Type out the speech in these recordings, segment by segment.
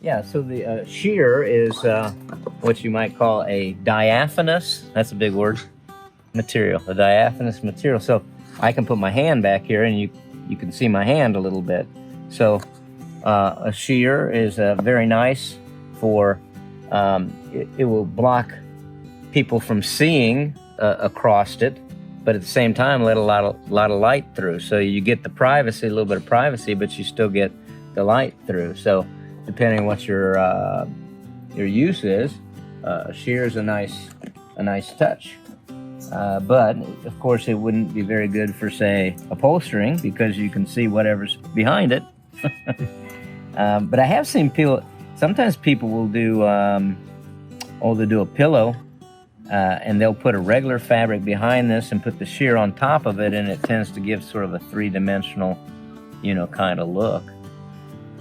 Yeah, so the sheer is what you might call a diaphanous, that's a big word, material, a diaphanous material. So I can put my hand back here and you can see my hand a little bit. So a sheer is very nice for, it will block people from seeing across it, but at the same time let a lot of light through. So you get the privacy, a little bit of privacy, but you still get the light through. So depending on what your use is, sheer is a nice touch. But of course, it wouldn't be very good for, say, upholstering because you can see whatever's behind it. But I have seen people. Sometimes people will do, they'll do a pillow, and they'll put a regular fabric behind this and put the sheer on top of it, and it tends to give sort of a three-dimensional, kind of look.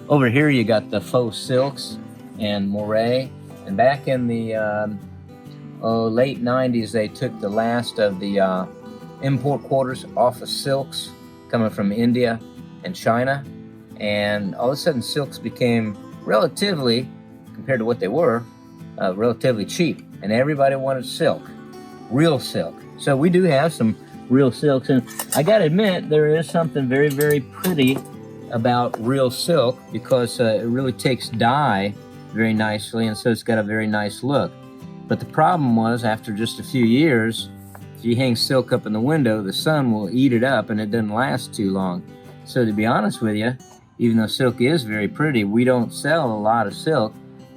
Over here, you got the faux silks and moire, and back in the late 90s, they took the last of the import quotas off of silks coming from India and China, and all of a sudden silks became relatively, compared to what they were, relatively cheap, and everybody wanted silk, real silk. So we do have some real silks, and I gotta admit, there is something very, very pretty about real silk because it really takes dye very nicely, and so it's got a very nice look. But the problem was, after just a few years, if you hang silk up in the window, the sun will eat it up and it doesn't last too long. So to be honest with you, even though silk is very pretty, we don't sell a lot of silk.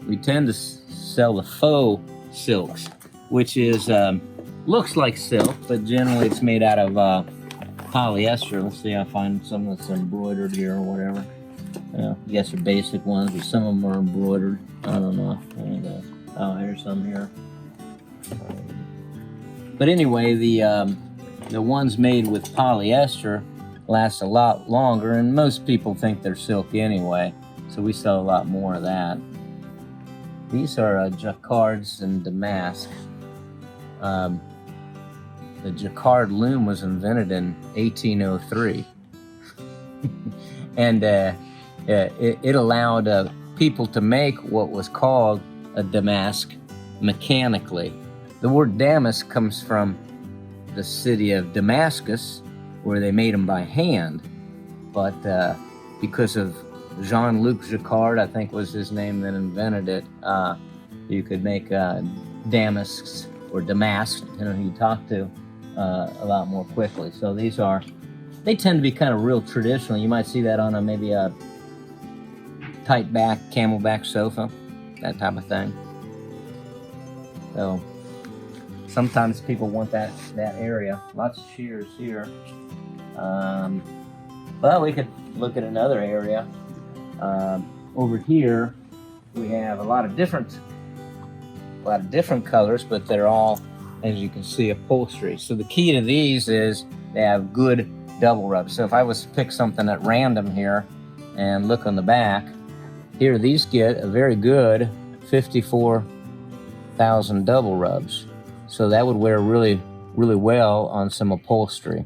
We tend to sell the faux silks, which is looks like silk, but generally it's made out of polyester. Let's see, I'll find some that's embroidered here or whatever. I guess they're basic ones, but some of them are embroidered. I don't know. There you go. Oh, here's some here. But anyway, the ones made with polyester last a lot longer, and most people think they're silk anyway, so we sell a lot more of that. These are jacquards and damask. The jacquard loom was invented in 1803, and it allowed people to make what was called a damask mechanically. The word damask comes from the city of Damascus, where they made them by hand, but because of Jean-Luc Jacquard, I think was his name, that invented it, you could make damasks or damask, who you talk to, a lot more quickly. So they tend to be kind of real traditional. You might see that on maybe a tight back, camelback sofa, that type of thing. So sometimes people want that area. Lots of shears here. But we could look at another area. Over here, we have a lot of different colors, but they're all, as you can see, upholstery. So the key to these is they have good double rubs. So if I was to pick something at random here and look on the back, here these get a very good 54,000 double rubs. So that would wear really, really well on some upholstery.